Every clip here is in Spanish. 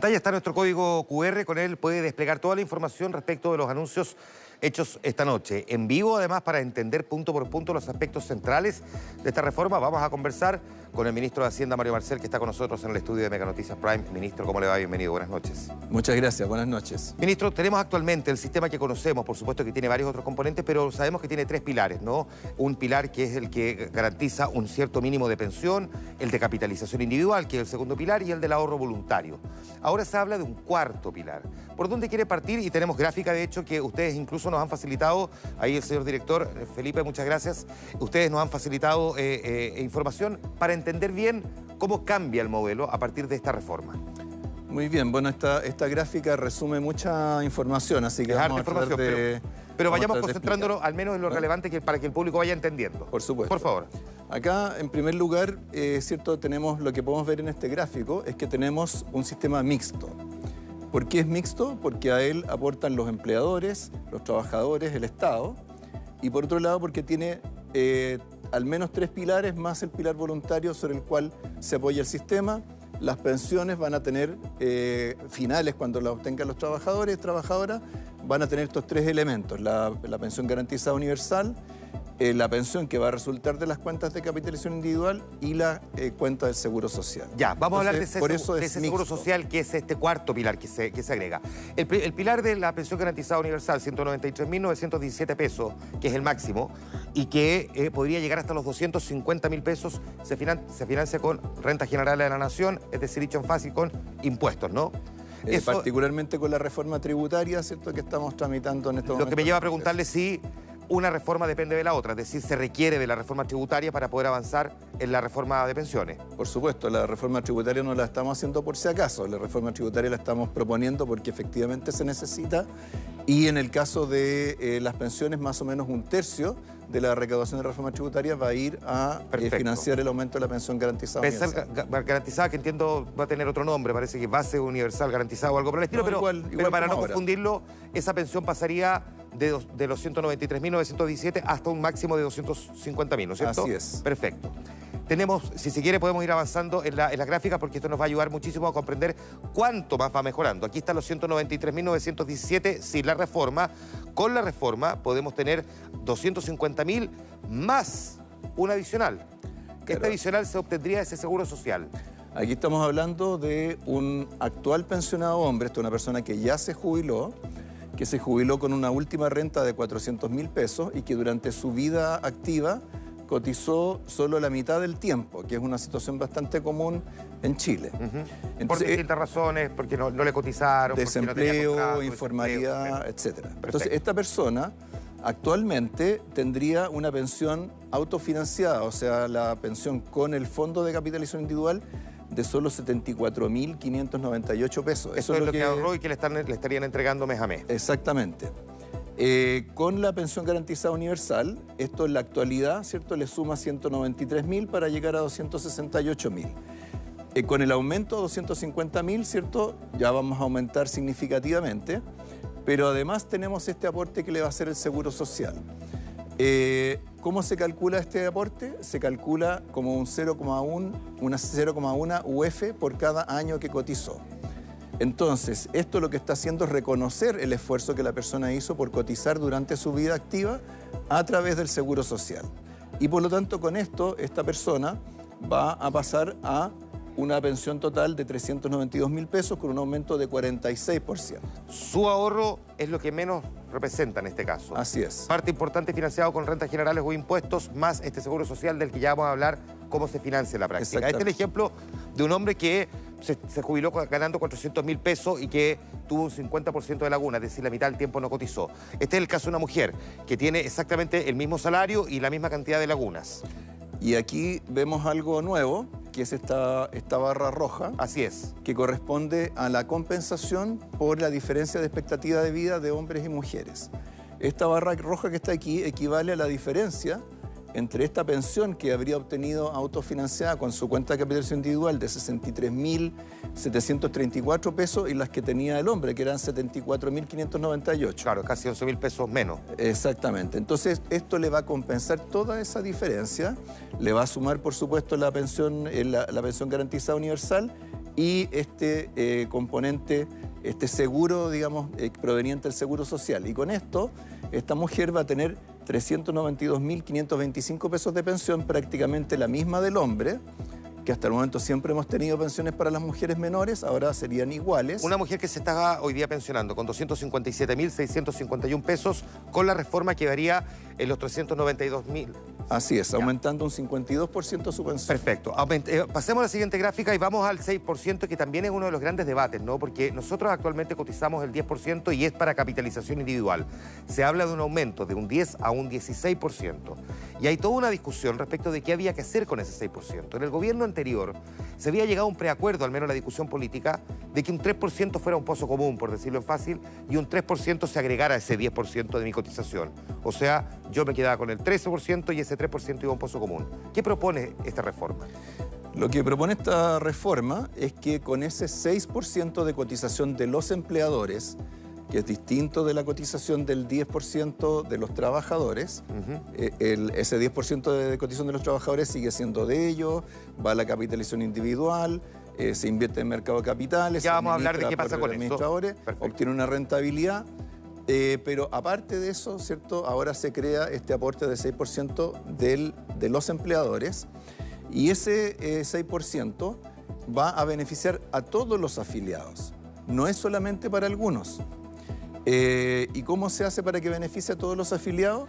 pantalla está nuestro código QR, con él puede desplegar toda la información respecto de los anuncios hechos esta noche. En vivo, además, para entender punto por punto los aspectos centrales de esta reforma, vamos a conversar con el ministro de Hacienda, Mario Marcel, que está con nosotros en el estudio de Mega Noticias Prime. Ministro, ¿cómo le va? Bienvenido, buenas noches. Muchas gracias, buenas noches. Ministro, tenemos actualmente el sistema que conocemos, por supuesto que tiene varios otros componentes, pero sabemos que tiene tres pilares, ¿no? Un pilar que es el que garantiza un cierto mínimo de pensión, el de capitalización individual, que es el segundo pilar, y el del ahorro voluntario. Ahora se habla de un cuarto pilar. ¿Por dónde quiere partir? Y tenemos gráfica, de hecho, que ustedes incluso nos han facilitado, ahí el señor director, Felipe, muchas gracias, ustedes nos han facilitado información para entender bien cómo cambia el modelo a partir de esta reforma. Muy bien, bueno, esta gráfica resume mucha información, así que vamos a tratar de... Pero vayamos concentrándonos al menos en lo relevante para que el público vaya entendiendo. Por supuesto. Por favor. Acá, en primer lugar, cierto, tenemos lo que podemos ver en este gráfico, es que tenemos un sistema mixto. ¿Por qué es mixto? Porque a él aportan los empleadores, los trabajadores, el Estado, y por otro lado porque tiene al menos tres pilares más el pilar voluntario sobre el cual se apoya el sistema. Las pensiones van a tener finales cuando las obtengan los trabajadores y trabajadoras, van a tener estos tres elementos: la pensión garantizada universal, la pensión que va a resultar de las cuentas de capitalización individual y la cuenta del seguro social. Ya, vamos a hablar de ese ese seguro social, que es este cuarto pilar que se agrega. El pilar de la pensión garantizada universal, 193.917 pesos, que es el máximo, y que podría llegar hasta los 250.000 pesos, se financia con renta general de la nación, es decir, dicho en fácil, con impuestos, ¿no? Particularmente con la reforma tributaria, ¿cierto?, que estamos tramitando en estos momentos. Lo que me lleva a preguntarle si una reforma depende de la otra, es decir, se requiere de la reforma tributaria para poder avanzar en la reforma de pensiones. Por supuesto, la reforma tributaria no la estamos haciendo por si acaso, la reforma tributaria la estamos proponiendo porque efectivamente se necesita, y en el caso de las pensiones, más o menos un tercio de la recaudación de la reforma tributaria va a ir a financiar el aumento de la pensión garantizada universal. Garantizada, que entiendo va a tener otro nombre, parece que base universal garantizada o algo por el estilo, pero para no confundirlo, esa pensión pasaría de los 193.917 hasta un máximo de 250.000, ¿no es cierto? Así es. Perfecto. Tenemos, si se quiere, podemos ir avanzando en la gráfica, porque esto nos va a ayudar muchísimo a comprender cuánto más va mejorando. Aquí están los 193.917 sin la reforma. Con la reforma podemos tener 250.000 más un adicional. Claro. Este adicional se obtendría de ese seguro social. Aquí estamos hablando de un actual pensionado hombre, esto es una persona que ya se jubiló, que se jubiló con una última renta de 400.000 pesos y que durante su vida activa cotizó solo la mitad del tiempo, que es una situación bastante común en Chile. Entonces, por distintas razones, porque no le cotizaron, desempleo, informalidad, etc. Entonces, esta persona actualmente tendría una pensión autofinanciada, o sea, la pensión con el fondo de capitalización individual, de solo 74.598 pesos. Eso es lo que ahorró y que le estarían entregando mes a mes. Exactamente. Con la pensión garantizada universal, esto en la actualidad, ¿cierto?, le suma 193.000 para llegar a 268.000. Con el aumento a 250.000, ¿cierto?, ya vamos a aumentar significativamente, pero además tenemos este aporte que le va a hacer el Seguro Social. ¿Cómo se calcula este aporte? Se calcula como una 0,1 UF por cada año que cotizó. Entonces, esto lo que está haciendo es reconocer el esfuerzo que la persona hizo por cotizar durante su vida activa a través del Seguro Social. Y por lo tanto, con esto, esta persona va a pasar a una pensión total de 392.000 pesos con un aumento de 46%. Su ahorro es lo que menos representa en este caso. Así es. Parte importante financiado con rentas generales o impuestos, más este seguro social del que ya vamos a hablar cómo se financia en la práctica. Este es el ejemplo de un hombre que se jubiló ganando 400.000 pesos y que tuvo un 50% de laguna, es decir, la mitad del tiempo no cotizó. Este es el caso de una mujer que tiene exactamente el mismo salario y la misma cantidad de lagunas. Y aquí vemos algo nuevo, que es esta barra roja. Así es. Que corresponde a la compensación por la diferencia de expectativa de vida de hombres y mujeres. Esta barra roja que está aquí equivale a la diferencia entre esta pensión que habría obtenido autofinanciada con su cuenta de capitalización individual de 63.734 pesos y las que tenía el hombre, que eran 74.598. Claro, casi 11.000 pesos menos. Exactamente. Entonces, esto le va a compensar toda esa diferencia, le va a sumar, por supuesto, la pensión garantizada universal y este componente, este seguro, digamos, proveniente del Seguro Social. Y con esto, esta mujer va a tener 392.525 pesos de pensión, prácticamente la misma del hombre, que hasta el momento siempre hemos tenido pensiones para las mujeres menores, ahora serían iguales. Una mujer que se está hoy día pensionando con 257.651 pesos, con la reforma quedaría en los 392.000. Así es, aumentando un 52% su pensión. Perfecto. Pasemos a la siguiente gráfica y vamos al 6%, que también es uno de los grandes debates, ¿no? Porque nosotros actualmente cotizamos el 10% y es para capitalización individual. Se habla de un aumento de un 10 a un 16%. Y hay toda una discusión respecto de qué había que hacer con ese 6%. En el gobierno anterior se había llegado a un preacuerdo, al menos en la discusión política, de que un 3% fuera un pozo común, por decirlo en fácil, y un 3% se agregara a ese 10% de mi cotización. O sea, yo me quedaba con el 13% y ese 3% iba a un pozo común. ¿Qué propone esta reforma? Lo que propone esta reforma es que con ese 6% de cotización de los empleadores, que es distinto de la cotización del 10% de los trabajadores, ese 10% de cotización de los trabajadores sigue siendo de ellos, va a la capitalización individual, se invierte en mercado de capitales, ya vamos a hablar de qué pasa con administradores, obtiene una rentabilidad. Pero aparte de eso, ¿cierto? Ahora se crea este aporte de 6% de los empleadores y ese 6% va a beneficiar a todos los afiliados, no es solamente para algunos. ¿Y cómo se hace para que beneficie a todos los afiliados?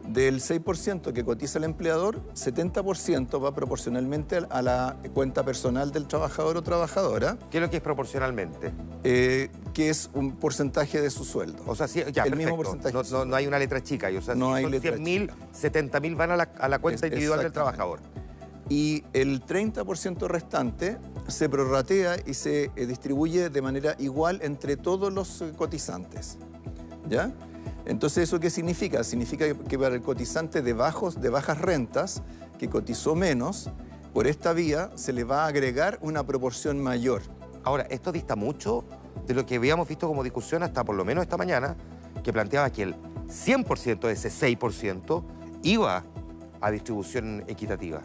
Del 6% que cotiza el empleador, 70% va proporcionalmente a la cuenta personal del trabajador o trabajadora. ¿Qué es lo que es proporcionalmente? Que es un porcentaje de su sueldo. O sea, sí, ya, el perfecto. mismo porcentaje. No hay una letra chica. O sea, no si hay son letra 100.000, 70.000 van a la cuenta individual del trabajador. Y el 30% restante se prorratea y se distribuye de manera igual entre todos los cotizantes. ¿Ya? Entonces, ¿eso qué significa? Significa que para el cotizante de bajas rentas, que cotizó menos, por esta vía se le va a agregar una proporción mayor. Ahora, esto dista mucho de lo que habíamos visto como discusión hasta por lo menos esta mañana, que planteaba que el 100% de ese 6% iba a distribución equitativa.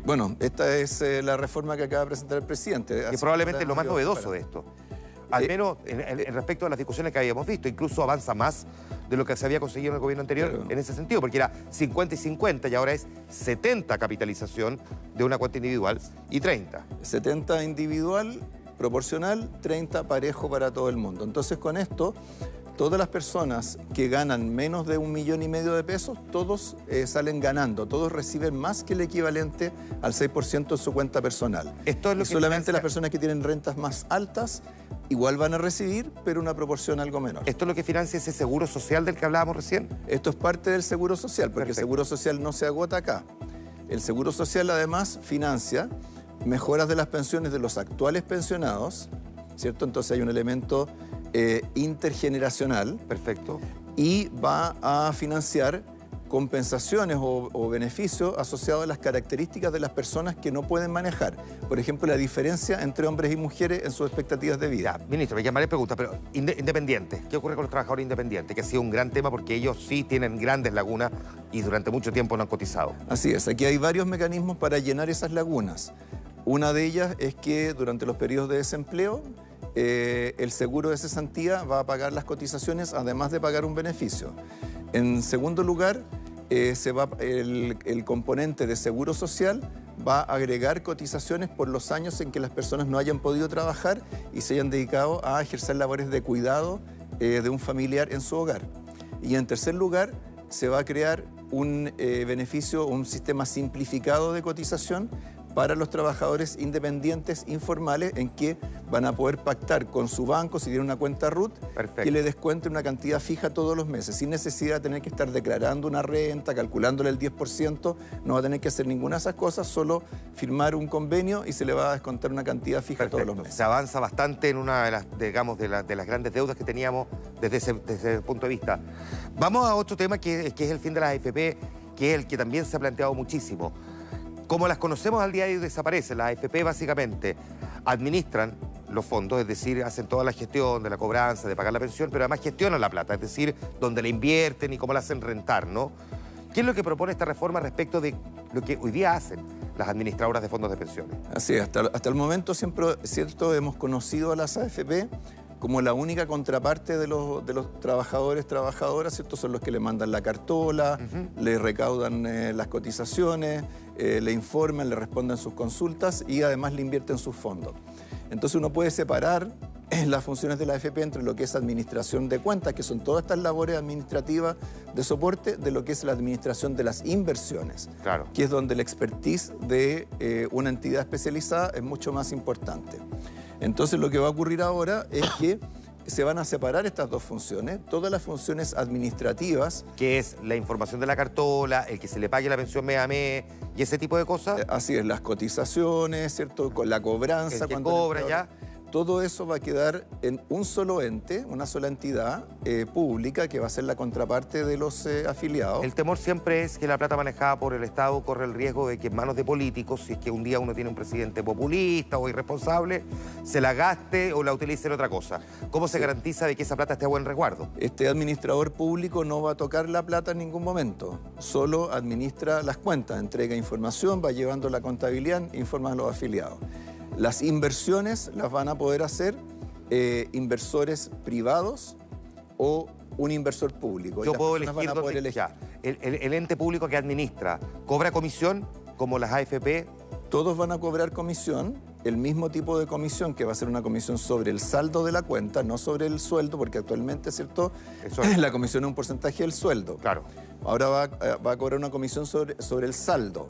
Bueno, esta es la reforma que acaba de presentar el presidente. Que probablemente es lo más novedoso de esto. Al menos en respecto a las discusiones que habíamos visto, incluso avanza más de lo que se había conseguido en el gobierno anterior, claro, en ese sentido, porque era 50 y 50 y ahora es 70 capitalización de una cuenta individual y 30. 70 individual, proporcional, 30 parejo para todo el mundo. Entonces, con esto, todas las personas que ganan menos de 1,5 millones de pesos, todos salen ganando, todos reciben más que el equivalente al 6% en su cuenta personal. Esto es lo que solamente las personas que tienen rentas más altas igual van a recibir, pero una proporción algo menor. ¿Esto es lo que financia ese seguro social del que hablábamos recién? Esto es parte del seguro social, porque Perfecto. El seguro social no se agota acá. El seguro social además financia mejoras de las pensiones de los actuales pensionados, ¿cierto? Entonces hay un elemento intergeneracional. Perfecto. Y va a financiar compensaciones o beneficios asociados a las características de las personas que no pueden manejar. Por ejemplo, la diferencia entre hombres y mujeres en sus expectativas de vida. Ya, ministro, me llamaré pregunta, pero independientes, ¿qué ocurre con los trabajadores independientes? Que ha sido un gran tema porque ellos sí tienen grandes lagunas y durante mucho tiempo no han cotizado. Así es, aquí hay varios mecanismos para llenar esas lagunas. Una de ellas es que durante los periodos de desempleo, el seguro de cesantía va a pagar las cotizaciones además de pagar un beneficio. En segundo lugar, el componente de seguro social va a agregar cotizaciones por los años en que las personas no hayan podido trabajar y se hayan dedicado a ejercer labores de cuidado de un familiar en su hogar. Y en tercer lugar, se va a crear un beneficio, un sistema simplificado de cotización para los trabajadores independientes informales en que van a poder pactar con su banco, si tienen una cuenta RUT, Perfecto. que le descuente una cantidad fija todos los meses, sin necesidad de tener que estar declarando una renta, calculándole el 10%, no va a tener que hacer ninguna de esas cosas, solo firmar un convenio y se le va a descontar una cantidad fija Perfecto. todos los meses. Se avanza bastante en una de las, digamos, de las grandes deudas que teníamos desde ese punto de vista. Vamos a otro tema que es el fin de las AFP, que es el que también se ha planteado muchísimo. Como las conocemos al día de hoy desaparecen, las AFP básicamente administran los fondos, es decir, hacen toda la gestión de la cobranza, de pagar la pensión, pero además gestionan la plata, es decir, dónde la invierten y cómo la hacen rentar, ¿no? ¿Qué es lo que propone esta reforma respecto de lo que hoy día hacen? las administradoras de fondos de pensiones. Así es, hasta el momento siempre, cierto, hemos conocido a las AFP como la única contraparte de los trabajadores, trabajadoras, ¿cierto? Son los que le mandan la cartola, le recaudan las cotizaciones, le informan, le responden sus consultas y además le invierten sus fondos. Entonces uno puede separar las funciones de la AFP entre lo que es administración de cuentas, que son todas estas labores administrativas de soporte, de lo que es la administración de las inversiones, Claro. que es donde la expertise de una entidad especializada es mucho más importante. Entonces lo que va a ocurrir ahora es que se van a separar estas dos funciones, todas las funciones administrativas. Que es la información de la cartola, el que se le pague la pensión mes a mes y ese tipo de cosas. Así es, las cotizaciones, ¿cierto? Con la cobranza. El que cuando cobra empleador- ya. Todo eso va a quedar en un solo ente, una sola entidad pública que va a ser la contraparte de los afiliados. El temor siempre es que la plata manejada por el Estado corre el riesgo de que en manos de políticos, si es que un día uno tiene un presidente populista o irresponsable, se la gaste o la utilice en otra cosa. ¿Cómo se garantiza de que esa plata esté a buen resguardo? Este administrador público no va a tocar la plata en ningún momento, solo administra las cuentas, entrega información, va llevando la contabilidad, informa a los afiliados. Las inversiones las van a poder hacer inversores privados o un inversor público. Yo Y las puedo personas elegir van a poder dónde... elegir. Ya. El ente público que administra, ¿cobra comisión como las AFP? Todos van a cobrar comisión, el mismo tipo de comisión, que va a ser una comisión sobre el saldo de la cuenta, no sobre el sueldo, porque actualmente, ¿cierto? Eso es. La comisión es un porcentaje del sueldo. Claro. Ahora va a cobrar una comisión sobre el saldo.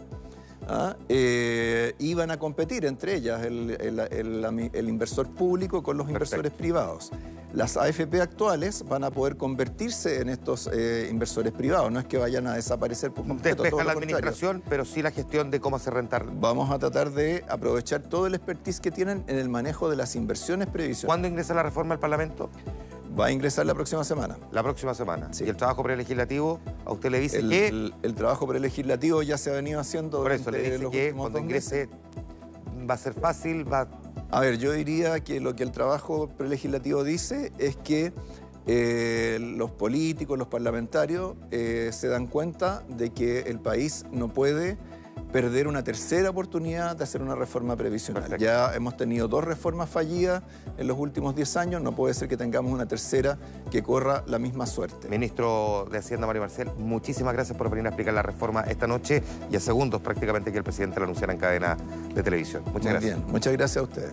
¿Ah? Y van a competir entre ellas el inversor públilico con los inversores privados. Las AFP actuales van a poder convertirse en estos inversores privados, no es que vayan a desaparecer por completo. Despeja todo lo la contrario. administración, pero sí la gestión de cómo hacer rentar. Vamos a tratar de aprovechar todo el expertise que tienen en el manejo de las inversiones previsionales. ¿Cuándo ingresa la reforma al Parlamento? Va a ingresar la próxima semana. La próxima semana. Sí. Y el trabajo prelegislativo, a usted le dice que... El trabajo prelegislativo ya se ha venido haciendo Por eso le durante dice los que últimos cuando 2 meses. ingrese va a ser fácil, va... A ver, yo diría que lo que el trabajo prelegislativo dice es que los políticos, los parlamentarios, se dan cuenta de que el país no puede perder una tercera oportunidad de hacer una reforma previsional. Perfecto. Ya hemos tenido 2 reformas fallidas en los últimos 10 años, no puede ser que tengamos una tercera que corra la misma suerte. Ministro de Hacienda, Mario Marcel, muchísimas gracias por venir a explicar la reforma esta noche y a segundos prácticamente que el presidente la anunciara en cadena de televisión. Muchas Muy gracias. bien, muchas gracias a ustedes.